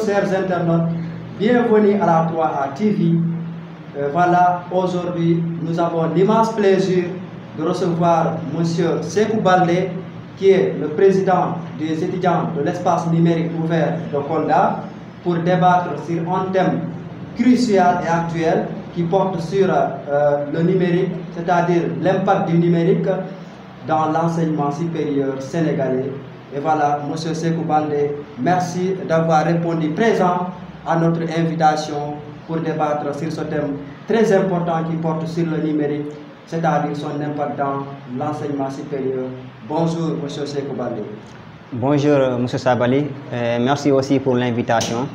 chers internautes, bienvenue à la 3A TV. Voilà, aujourd'hui, nous avons l'immense plaisir de recevoir M. Sékou Baldé, qui est le président des étudiants de l'espace numérique ouvert de Kolda, pour débattre sur un thème crucial et actuel qui porte sur le numérique, c'est-à-dire l'impact du numérique dans l'enseignement supérieur sénégalais. Et voilà, M. Sékou Baldé, merci d'avoir répondu présent à notre invitation pour débattre sur ce thème très important qui porte sur le numérique, c'est-à-dire son impact dans l'enseignement supérieur. Bonjour, M. Sékou Baldé. Bonjour, M. Sabali. Merci aussi pour l'invitation.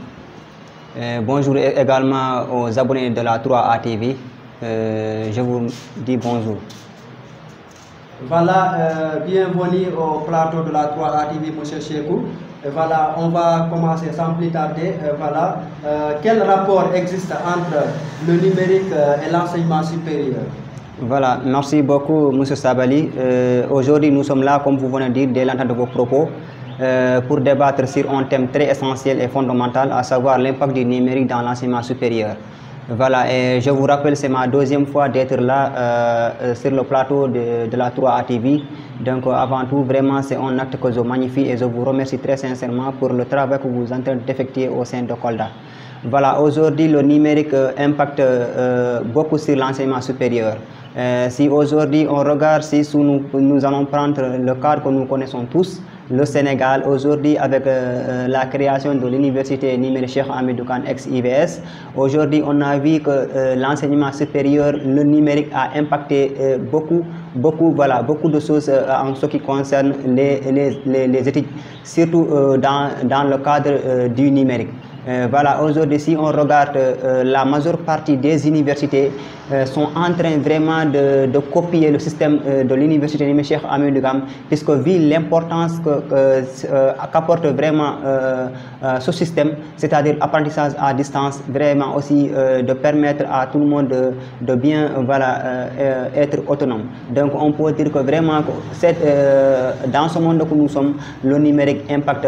Bonjour également aux abonnés de la 3A TV. Je vous dis bonjour. Voilà, bienvenue au plateau de la 3A TV, M. Sékou. Voilà, on va commencer sans plus tarder. Voilà, quel rapport existe entre le numérique et l'enseignement supérieur? Voilà, merci beaucoup, M. Sabali. Aujourd'hui, nous sommes là, comme vous venez de dire, dès l'entente de vos propos, pour débattre sur un thème très essentiel et fondamental, à savoir l'impact du numérique dans l'enseignement supérieur. Voilà, et je vous rappelle, c'est ma deuxième fois d'être là sur le plateau de la 3A TV. Donc, avant tout, vraiment, c'est un acte que je magnifie et je vous remercie très sincèrement pour le travail que vous êtes en train d'effectuer au sein de Kolda. Voilà, aujourd'hui, le numérique impacte beaucoup sur l'enseignement supérieur. Si aujourd'hui on regarde, si nous allons prendre le cadre que nous connaissons tous, le Sénégal, aujourd'hui avec la création de l'université numérique Cheikh Hamidou Kane ex-IVS, aujourd'hui on a vu que l'enseignement supérieur, le numérique a impacté beaucoup de choses en ce qui concerne les études, surtout dans le cadre du numérique. Voilà, aujourd'hui, si on regarde la majeure partie des universités sont en train vraiment de copier le système de l'université numérique Cheikh Hamidou Kane, puisque vu l'importance qu'apporte vraiment ce système, c'est-à-dire apprentissage à distance, vraiment aussi de permettre à tout le monde de bien être autonome. Donc on peut dire que vraiment dans ce monde que nous sommes, le numérique impacte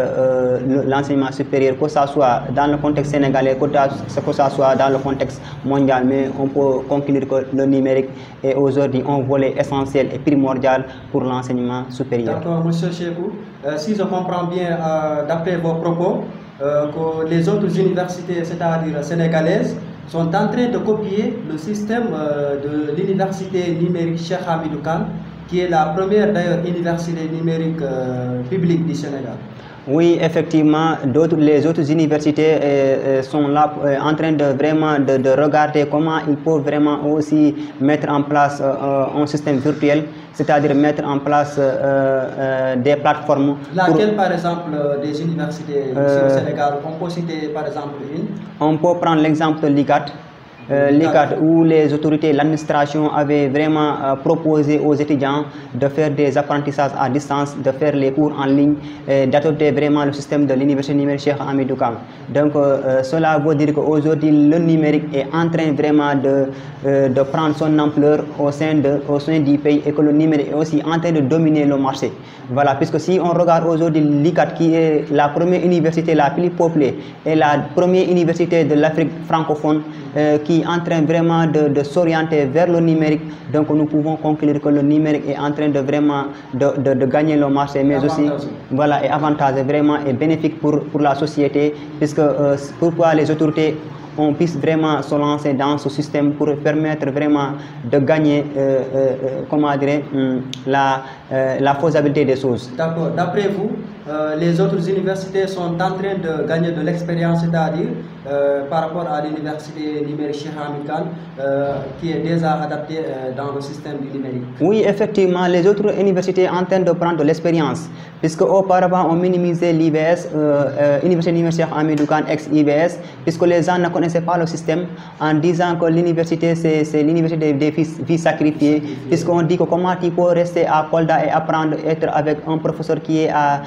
l'enseignement supérieur, que ce soit dans le contexte sénégalais, que ce soit dans le contexte mondial, mais on peut conclure que le numérique est aujourd'hui un volet essentiel et primordial pour l'enseignement supérieur. D'accord, M. Sékou. Si je comprends bien, d'après vos propos, que les autres universités, c'est-à-dire sénégalaises, sont en train de copier le système de l'université numérique Cheikh Hamidou Kane, qui est la première d'ailleurs université numérique publique du Sénégal. Oui, effectivement, les autres universités sont là en train de vraiment de regarder comment ils peuvent vraiment aussi mettre en place un système virtuel, c'est-à-dire mettre en place des plateformes. Laquelle, par exemple, des universités ici au Sénégal, on peut citer par exemple une? On peut prendre l'exemple de l'ICAT. Où les autorités, l'administration avaient vraiment proposé aux étudiants de faire des apprentissages à distance, de faire les cours en ligne, d'adopter vraiment le système de l'université numérique Cheikh Hamidou Kane. Donc cela veut dire qu'aujourd'hui le numérique est en train vraiment de prendre son ampleur au sein du pays, et que le numérique est aussi en train de dominer le marché. Voilà, puisque si on regarde aujourd'hui l'ICAT, qui est la première université la plus peuplée et la première université de l'Afrique francophone, qui est en train vraiment de s'orienter vers le numérique, donc nous pouvons conclure que le numérique est en train de vraiment de gagner le marché, mais aussi voilà, et avantage vraiment et bénéfique pour la société, puisque pourquoi les autorités on puisse vraiment se lancer dans ce système pour permettre vraiment de gagner comment dire, la faisabilité des choses. D'accord. D'après vous, les autres universités sont en train de gagner de l'expérience, c'est-à-dire par rapport à l'université numérique Cheikh Hamidou Kane, qui est déjà adaptée dans le système du numérique. Oui, effectivement, les autres universités sont en train de prendre de l'expérience, puisque auparavant on minimisait l'IVS, Université numérique Cheikh Hamidou Kane ex-IVS, puisque les gens ne connaissaient pas le système, en disant que l'université c'est l'université des vies sacrifiées, puisqu'on dit que comment tu peux rester à Kolda et apprendre, être avec un professeur qui est à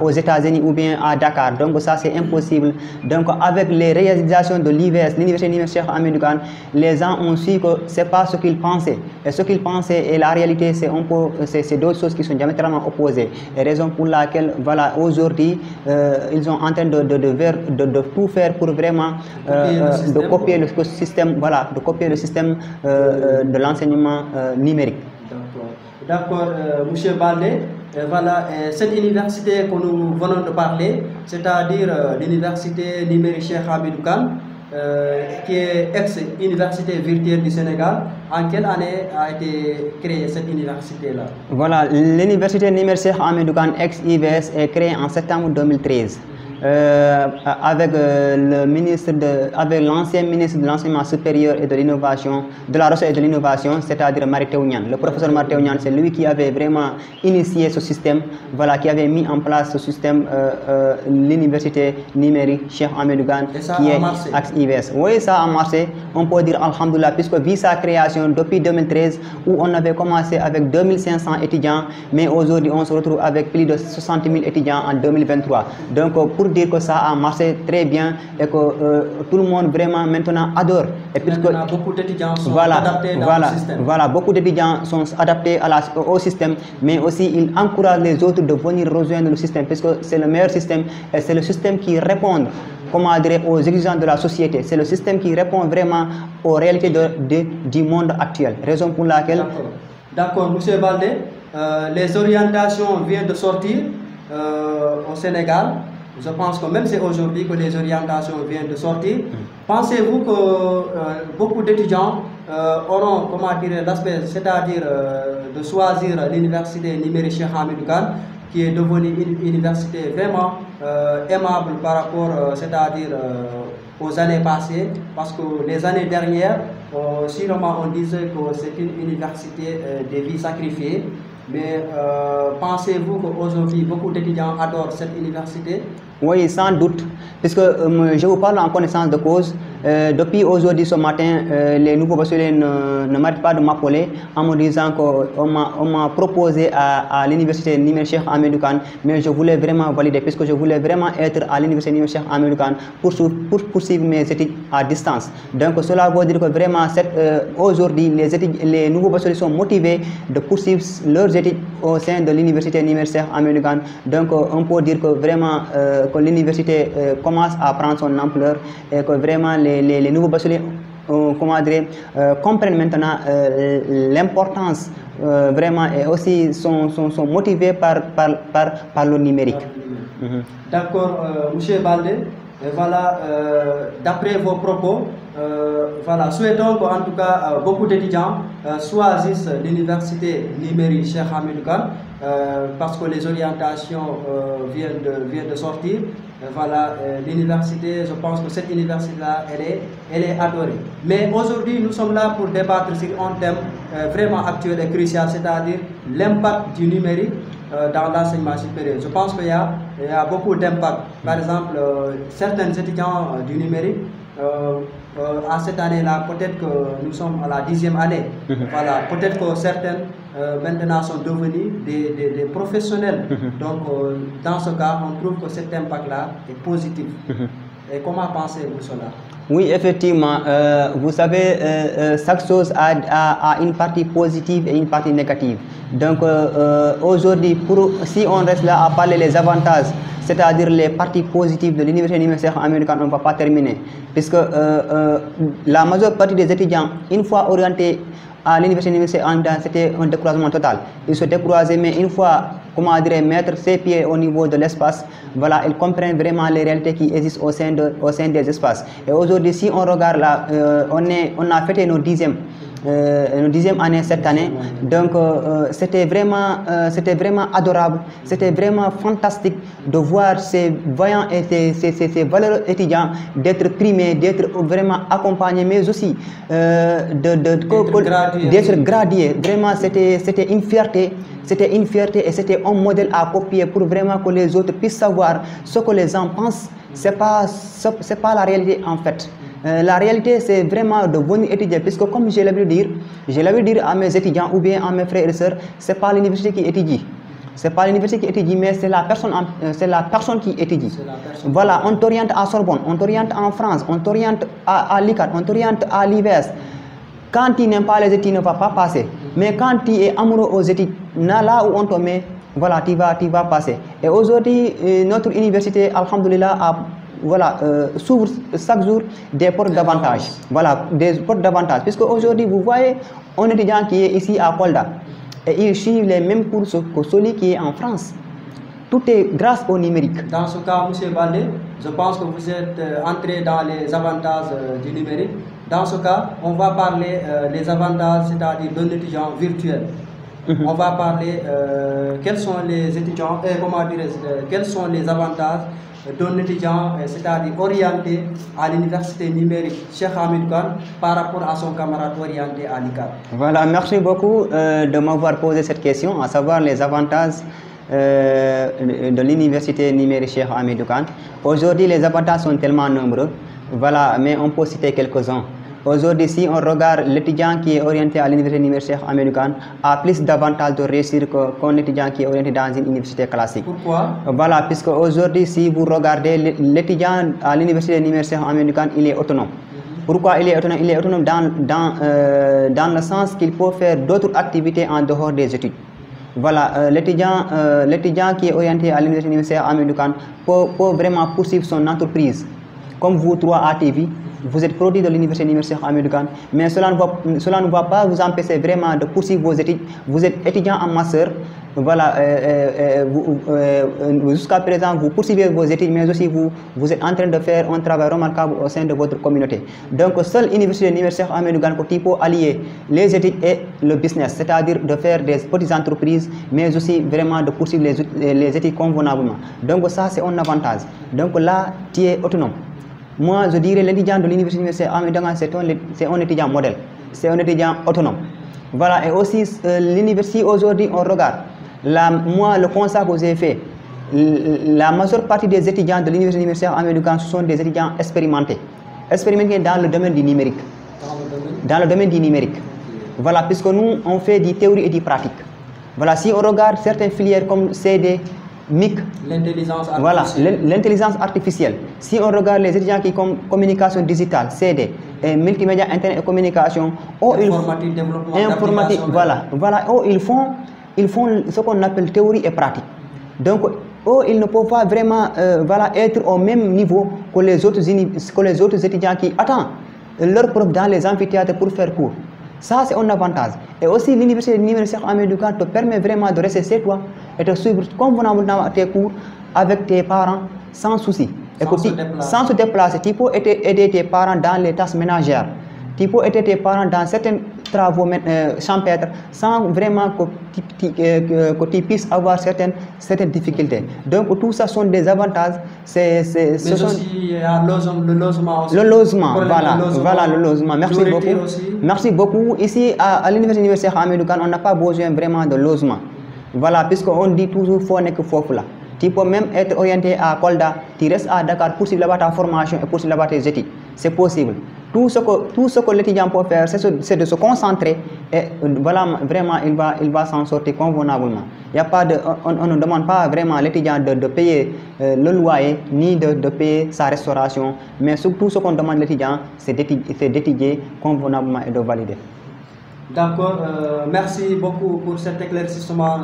aux États-Unis ou bien à Dakar. Donc ça c'est impossible. Donc avec les réalisations de l'IVS, l'Université Cheikh Hamidou Kane, les gens ont su que ce n'est pas ce qu'ils pensaient. Et ce qu'ils pensaient et la réalité, c'est d'autres choses qui sont diamétralement opposées. Et raison pour laquelle, voilà, aujourd'hui, ils sont en train de tout faire pour vraiment copier le système, voilà, de copier le système de l'enseignement numérique. D'accord, Monsieur Baldé, voilà, cette université que nous venons de parler, c'est-à-dire l'université numérique Cheikh Hamidou Kane, qui est ex-université virtuelle du Sénégal. En quelle année a été créée cette université-là? Voilà, l'université numérique Cheikh Hamidou Kane ex-IVS est créée en septembre 2013. Avec avec l'ancien ministre de l'enseignement supérieur et de l'innovation, de la recherche et de l'innovation, c'est-à-dire Mary Teuw Niane. Le professeur Mary Teuw Niane, c'est lui qui avait vraiment initié ce système, voilà, qui avait mis en place ce système, l'université numérique Cheikh Hamidou Kane, qui est ex-IVS. Oui, ça a marché, on peut dire alhamdoulilah, puisque vu sa création depuis 2013, où on avait commencé avec 2500 étudiants, mais aujourd'hui on se retrouve avec plus de 60 000 étudiants en 2023. Donc pour dire que ça a marché très bien et que tout le monde vraiment maintenant adore. Et puisque beaucoup d'étudiants sont adaptés dans le système. Voilà, beaucoup d'étudiants sont adaptés au système, mais aussi ils encouragent les autres de venir rejoindre le système, puisque c'est le meilleur système et c'est le système qui répond, comment dire, aux exigences de la société. C'est le système qui répond vraiment aux réalités du monde actuel. Raison pour laquelle... D'accord, Monsieur Baldé, les orientations viennent de sortir au Sénégal. Je pense que même c'est aujourd'hui que les orientations viennent de sortir. Pensez-vous que beaucoup d'étudiants auront, comment dire, l'aspect, c'est-à-dire de choisir l'université numérique Cheikh Hamidou Kane, qui est devenue une université vraiment aimable par rapport, c'est-à-dire aux années passées, parce que les années dernières, sûrement on disait que c'est une université des vies sacrifiées. Mais pensez-vous qu'aujourd'hui, beaucoup d'étudiants adorent cette université? Oui, sans doute, puisque je vous parle en connaissance de cause. Depuis aujourd'hui, ce matin, les nouveaux bacheliers ne m'arrêtent pas de m'appeler en me disant qu'on m'a proposé à l'université numérique Cheikh Hamidou Kane, mais je voulais vraiment valider, puisque je voulais vraiment être à l'université numérique Cheikh Hamidou Kane pour poursuivre mes études à distance. Donc cela veut dire que vraiment, aujourd'hui, les nouveaux bacheliers sont motivés de poursuivre leurs études au sein de l'université numérique Cheikh Hamidou Kane. Donc on peut dire que vraiment que l'université commence à prendre son ampleur et que vraiment les nouveaux bacheliers comprennent maintenant l'importance vraiment, et aussi sont motivés par le numérique. D'accord, Monsieur Baldé, voilà, d'après vos propos, voilà, souhaitons qu'en tout cas beaucoup d'étudiants choisissent l'université numérique Cheikh Hamidou Kane parce que les orientations viennent de sortir. Voilà, l'université, je pense que cette université-là, elle est adorée. Mais aujourd'hui, nous sommes là pour débattre sur un thème vraiment actuel et crucial, c'est-à-dire l'impact du numérique dans l'enseignement supérieur. Je pense qu'il y a beaucoup d'impact. Par exemple, certains étudiants du numérique, à cette année-là, peut-être que nous sommes à la 10e année. Voilà, peut-être que certains maintenant sont devenus des professionnels. Donc, dans ce cas, on trouve que cet impact-là est positif. Et comment pensez-vous cela? Oui, effectivement, vous savez, chaque chose a une partie positive et une partie négative. Donc, aujourd'hui, si on reste là à parler des avantages, c'est-à-dire les parties positives de l'université numérique Cheikh Hamidou Kane, on ne va pas terminer. Puisque la majeure partie des étudiants, une fois orientés à l'université numérique Cheikh Hamidou Kane, c'était un découragement total. Ils se décourageaient, mais une fois, comment dire, mettre ses pieds au niveau de l'espace, voilà, ils comprennent vraiment les réalités qui existent au sein des espaces. Et aujourd'hui, si on regarde là, on a fêté nos 10e année cette année. Donc c'était vraiment adorable, c'était vraiment fantastique de voir ces voyants et ces valeureux étudiants d'être primés, d'être vraiment accompagnés, mais aussi d'être gradués. Vraiment, c'était une fierté. C'était une fierté et c'était un modèle à copier pour vraiment que les autres puissent savoir ce que les gens pensent. C'est pas la réalité en fait. La réalité, c'est vraiment de venir étudier, puisque comme je l'avais dit à mes étudiants ou bien à mes frères et sœurs, ce n'est pas l'université qui étudie. C'est pas l'université qui étudie, mais c'est la personne qui étudie. Voilà, on t'oriente à Sorbonne, on t'oriente en France, on t'oriente à l'ICAT, on t'oriente à l'IVS. Quand tu n'aimes pas les études, tu ne vas pas passer. Mais quand tu es amoureux aux études, là où on te met, voilà, tu vas passer. Et aujourd'hui, notre université, alhamdoulilah, s'ouvre chaque jour des portes d'avantage. Voilà, des portes d'avantage. Puisque aujourd'hui, vous voyez un étudiant qui est ici à Kolda et il suit les mêmes cours que celui qui est en France. Tout est grâce au numérique. Dans ce cas, M. Baldé, je pense que vous êtes entré dans les avantages du numérique. Dans ce cas, on va parler des avantages, c'est-à-dire d'un étudiant virtuel. On va parler quels sont les étudiants, quels sont les avantages d'un étudiant, c'est-à-dire orienté à l'université numérique Cheikh Hamidou Kane par rapport à son camarade orienté à l'ICAT. Voilà, merci beaucoup de m'avoir posé cette question, à savoir les avantages de l'université numérique Cheikh Hamidou Kane. Aujourd'hui, les avantages sont tellement nombreux, voilà, mais on peut citer quelques-uns. Aujourd'hui, si on regarde l'étudiant qui est orienté à l'université numérique Cheikh Hamidou Kane a plus d'avantages de réussir qu'un étudiant qui est orienté dans une université classique. Pourquoi? Voilà, puisque aujourd'hui, si vous regardez l'étudiant à l'université numérique Cheikh Hamidou Kane, il est autonome. Pourquoi il est autonome? Il est autonome dans le sens qu'il peut faire d'autres activités en dehors des études. Voilà, l'étudiant qui est orienté à l'université numérique Cheikh Hamidou Kane peut vraiment poursuivre son entreprise. Comme vous trois à TV, vous êtes produit de l'université numérique Cheikh Hamidou Kane, mais cela ne va pas vous empêcher vraiment de poursuivre vos études. Vous êtes étudiant en master, voilà, jusqu'à présent vous poursuivez vos études, mais aussi vous êtes en train de faire un travail remarquable au sein de votre communauté. Donc, seule l'université numérique Cheikh Hamidou Kane peut allier les études et le business, c'est-à-dire de faire des petites entreprises, mais aussi vraiment de poursuivre les études convenablement. Donc, ça, c'est un avantage. Donc, là, tu es autonome. Moi, je dirais l'étudiant de l'université Cheikh Hamidou Kane, c'est un étudiant modèle, c'est un étudiant autonome. Voilà, et aussi l'université aujourd'hui, on regarde. Moi, le constat que j'ai fait, la majeure partie des étudiants de l'université Cheikh Hamidou Kane, ce sont des étudiants expérimentés dans le domaine du numérique. Dans le domaine du numérique. Voilà, puisque nous, on fait du théorie et du pratique. Voilà, si on regarde certaines filières comme CD, MIC, voilà, l'intelligence artificielle. Si on regarde les étudiants qui ont communication digitale, CD, et multimédia, internet et communication, informatique, voilà, ils font ce qu'on appelle théorie et pratique. Donc, ils ne peuvent pas vraiment être au même niveau que les autres étudiants qui attendent leur prof dans les amphithéâtres pour faire cours. Ça, c'est un avantage. Et aussi, l'université numérique Cheikh Hamidou Kane te permet vraiment de rester chez toi et de suivre convenablement tes cours avec tes parents sans souci. Sans se déplacer. Tu peux aider tes parents dans les tâches ménagères. Tu peux aider tes parents dans certains travaux champêtres sans vraiment que tu puisses avoir certaines difficultés. Donc, tout ça sont des avantages. Mais aussi, il y a le logement aussi. Le logement, voilà, le logement. Merci beaucoup. Merci beaucoup. Ici, à l'université Cheikh Hamidou Kane, on n'a pas besoin vraiment de logement. Voilà, puisqu'on dit toujours qu'il faut n'est que là. Tu peux même être orienté à Kolda, tu restes à Dakar, poursuivre là-bas ta formation et poursuivre là-bas tes études. C'est possible. Tout ce que l'étudiant peut faire, c'est de se concentrer et voilà, vraiment, il va s'en sortir convenablement. On ne demande pas vraiment à l'étudiant de payer le loyer ni de payer sa restauration, mais surtout ce qu'on demande à l'étudiant, c'est d'étudier convenablement et de valider. D'accord, merci beaucoup pour cet éclaircissement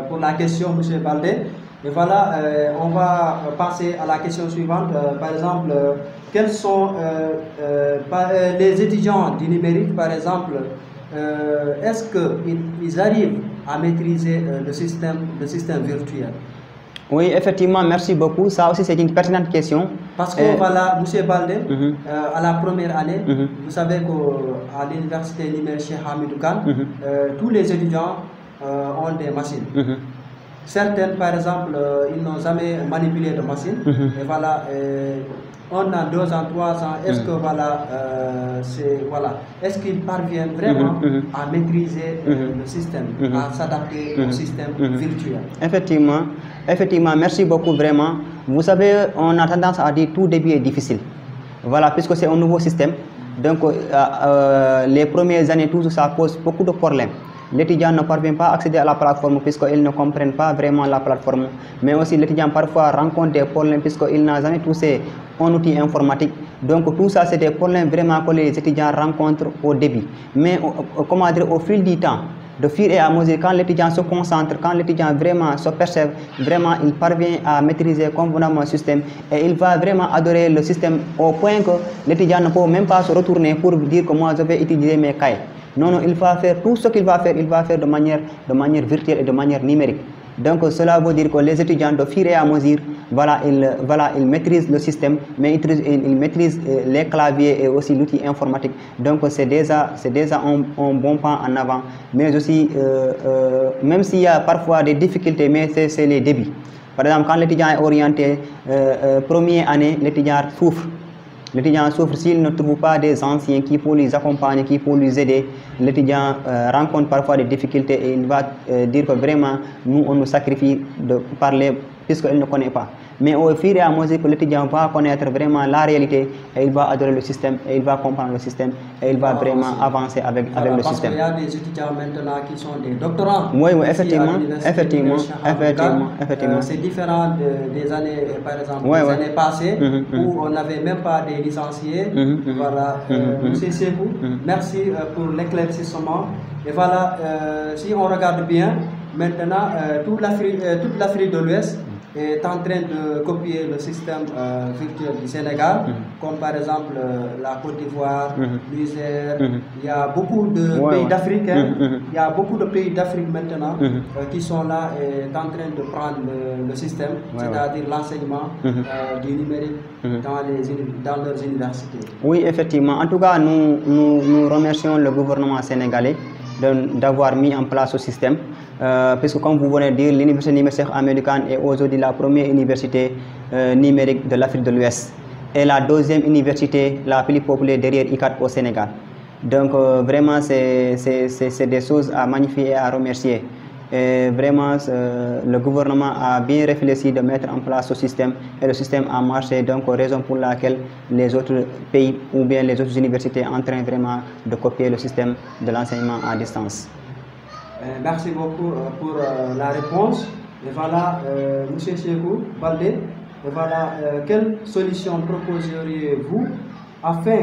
pour la question, M. Baldé. Et voilà, on va passer à la question suivante. Par exemple, quels sont les étudiants du numérique, par exemple, est-ce qu'ils arrivent à maîtriser le système virtuel? Oui, effectivement, merci beaucoup. Ça aussi, c'est une pertinente question. Parce que voilà, M. Baldé, à la première année, vous savez qu'à l'université numérique Cheikh Hamidou Kane, tous les étudiants ont des machines. Certaines, par exemple, ils n'ont jamais manipulé de machine. Et voilà, on a 2 ans, 3 ans. Est-ce que est-ce qu'ils parviennent vraiment à maîtriser le système, à s'adapter au système virtuel? Effectivement, merci beaucoup vraiment. Vous savez, on a tendance à dire tout début est difficile. Voilà, puisque c'est un nouveau système. Donc, les premières années, tout ça pose beaucoup de problèmes. l'étudiant ne parvient pas à accéder à la plateforme puisqu'ils ne comprennent pas vraiment la plateforme. Mais aussi l'étudiant parfois rencontre des problèmes puisqu'il n'a jamais touché un outil informatique. Donc tout ça, c'est des problèmes vraiment que les étudiants rencontrent au début. Mais comment dire, au fil du temps, de fur et à mesure, quand l'étudiant se concentre, quand l'étudiant vraiment se perçoit, vraiment il parvient à maîtriser convenablement le système et il va vraiment adorer le système au point que l'étudiant ne peut même pas se retourner pour dire que moi je vais utiliser mes cahiers. Non, non, il va faire tout ce qu'il va faire de manière virtuelle et de manière numérique. Donc cela veut dire que les étudiants de fur et à mesure, ils maîtrisent le système, mais ils maîtrisent les claviers et aussi l'outil informatique. Donc c'est déjà un bon pas en avant. Mais aussi, même s'il y a parfois des difficultés, mais c'est les débuts. Par exemple, quand l'étudiant est orienté première année, l'étudiant souffre. L'étudiant souffre s'il ne trouve pas des anciens qui peuvent les accompagner, qui peuvent les aider. L'étudiant rencontre parfois des difficultés et il va dire que vraiment, nous, on nous sacrifie de parler puisqu'il ne connaît pas. Mais au fur et à mesure que l'étudiant va connaître vraiment la réalité, et il va adorer le système, et il va comprendre le système, et il va vraiment avancer avec le système. Parce qu'il y a des étudiants maintenant qui sont des doctorants. Oui, effectivement. C'est différent des années, par exemple, des années passées, où on n'avait même pas des licenciés. Voilà, monsieur Sekou, merci pour l'éclaircissement. Et voilà, si on regarde bien, maintenant, toute l'Afrique de l'Ouest est en train de copier le système virtuel du Sénégal, comme par exemple la Côte d'Ivoire, l'Isère. Il y a beaucoup de pays d'Afrique, il y a beaucoup de pays d'Afrique maintenant qui sont là et en train de prendre le système, c'est-à-dire l'enseignement du numérique dans leurs universités. Oui, effectivement. En tout cas, nous remercions le gouvernement sénégalais d'avoir mis en place ce système. Puisque comme vous venez de dire, l'université numérique américaine est aujourd'hui la première université numérique de l'Afrique de l'Ouest et la deuxième université la plus populaire derrière ICAT au Sénégal. Donc vraiment c'est des choses à magnifier et à remercier. Et vraiment le gouvernement a bien réfléchi de mettre en place ce système et le système a marché, donc raison pour laquelle les autres pays ou bien les autres universités sont en train vraiment de copier le système de l'enseignement à distance. Merci beaucoup pour la réponse. Et voilà, M. Sekou Baldé, et voilà, quelle solution proposeriez-vous afin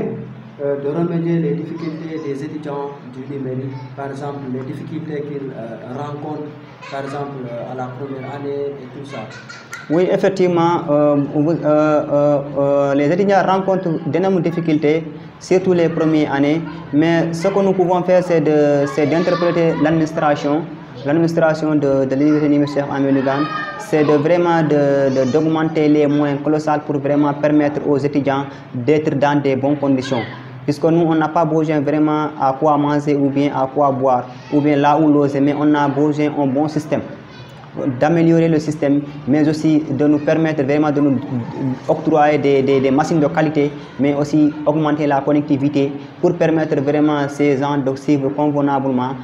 de remédier les difficultés des étudiants du numérique, par exemple les difficultés qu'ils rencontrent, par exemple à la première année et tout ça? Oui, effectivement, les étudiants rencontrent d'énormes difficultés, surtout les premières années, mais ce que nous pouvons faire, c'est d'interpréter l'administration de l'université numérique américaine, c'est vraiment d'augmenter les moyens colossaux pour vraiment permettre aux étudiants d'être dans de bonnes conditions. Puisque nous, on n'a pas besoin vraiment à quoi manger ou bien à quoi boire, ou bien là où loger, mais on a besoin d'un bon système, d'améliorer le système, mais aussi de nous permettre vraiment de nous octroyer des machines de qualité, mais aussi augmenter la connectivité pour permettre vraiment à ces gens de suivre convenablement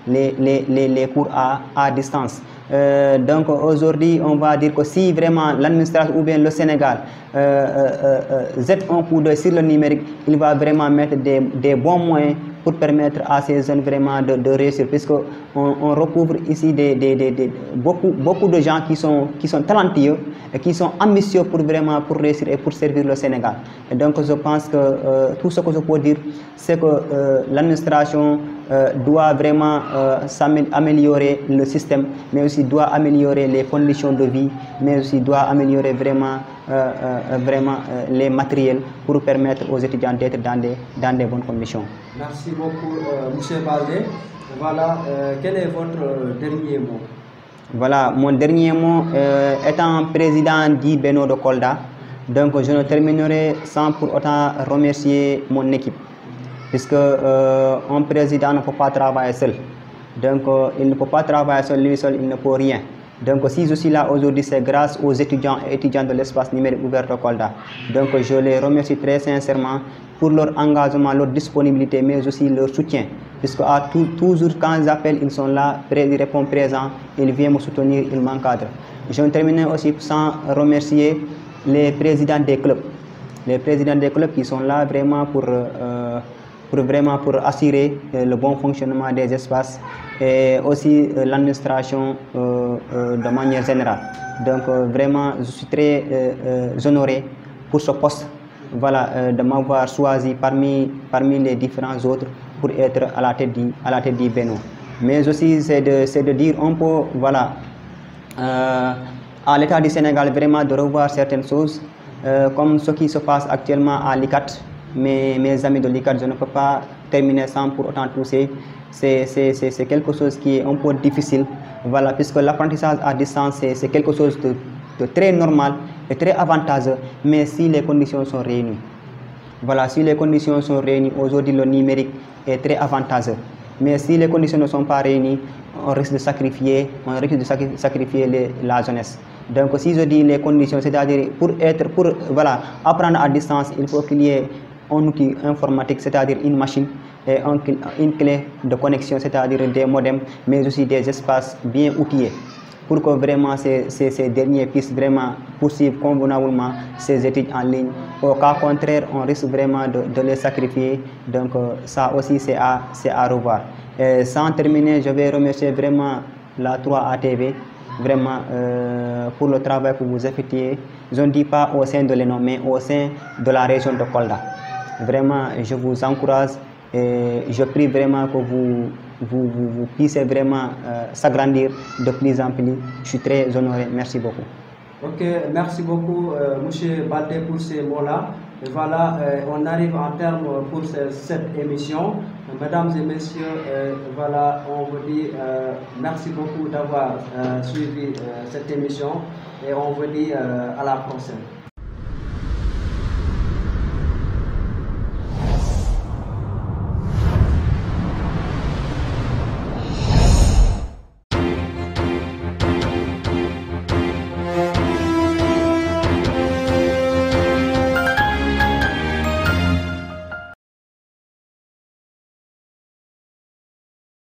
les cours à distance. Donc aujourd'hui, on va dire que si vraiment l'administration ou bien le Sénégal jette un coup d'œil sur le numérique, il va vraiment mettre des bons moyens pour permettre à ces jeunes vraiment de réussir, puisqu'on recouvre ici beaucoup de gens qui sont talentueux et qui sont ambitieux pour réussir et pour servir le Sénégal. Et donc je pense que tout ce que je peux dire, c'est que l'administration doit vraiment améliorer le système, mais aussi doit améliorer les conditions de vie, mais aussi doit améliorer vraiment les matériels pour permettre aux étudiants d'être dans des bonnes conditions. Merci beaucoup, M. Baldé. Voilà, quel est votre dernier mot? Voilà, mon dernier mot, étant président d'Ibeno de Kolda, donc je ne terminerai sans pour autant remercier mon équipe, puisque un président ne peut pas travailler seul. Donc il ne peut pas travailler seul, lui seul, il ne peut rien. Donc si je suis là aujourd'hui, c'est grâce aux étudiants et étudiantes de l'espace numérique ouvert de Kolda. Donc je les remercie très sincèrement pour leur engagement, leur disponibilité, mais aussi leur soutien. Puisque toujours quand ils appellent, ils sont là, ils répondent présents, ils viennent me soutenir, ils m'encadrent. Je termine aussi sans remercier les présidents des clubs. Les présidents des clubs qui sont là vraiment pour assurer le bon fonctionnement des espaces et aussi l'administration de manière générale. Donc vraiment, je suis très honoré pour ce poste, voilà, de m'avoir choisi parmi les différents autres pour être à la tête du Bénin. Mais aussi, c'est de dire un peu, voilà, à l'État du Sénégal vraiment de revoir certaines choses, comme ce qui se passe actuellement à l'ICAT. Mes amis de l'ICAT, je ne peux pas terminer sans pour autant tousser. C'est quelque chose qui est un peu difficile, voilà, puisque l'apprentissage à distance, c'est quelque chose de très normal et très avantageux, mais si les conditions sont réunies. Voilà, si les conditions sont réunies, aujourd'hui le numérique est très avantageux. Mais si les conditions ne sont pas réunies, on risque de sacrifier la jeunesse. Donc si je dis les conditions, c'est-à-dire pour voilà, apprendre à distance, il faut qu'il y ait un outil informatique, c'est-à-dire une machine et une clé de connexion, c'est-à-dire des modems, mais aussi des espaces bien outillés, pour que vraiment ces derniers puissent vraiment poursuivre convenablement ces études en ligne. Au cas contraire, on risque vraiment de les sacrifier. Donc ça aussi, c'est à revoir. Et sans terminer, je vais remercier vraiment la 3ATV, vraiment pour le travail que vous effectuez. Je ne dis pas au sein de l'ENO, mais au sein de la région de Kolda. Vraiment, je vous encourage et je prie vraiment que vous puissiez vraiment s'agrandir de plus en plus. Je suis très honoré. Merci beaucoup. Ok, merci beaucoup, M. Baldé, pour ces mots-là. Et voilà, on arrive en terme pour cette émission. Mesdames et messieurs, voilà, on vous dit merci beaucoup d'avoir suivi cette émission et on vous dit à la prochaine.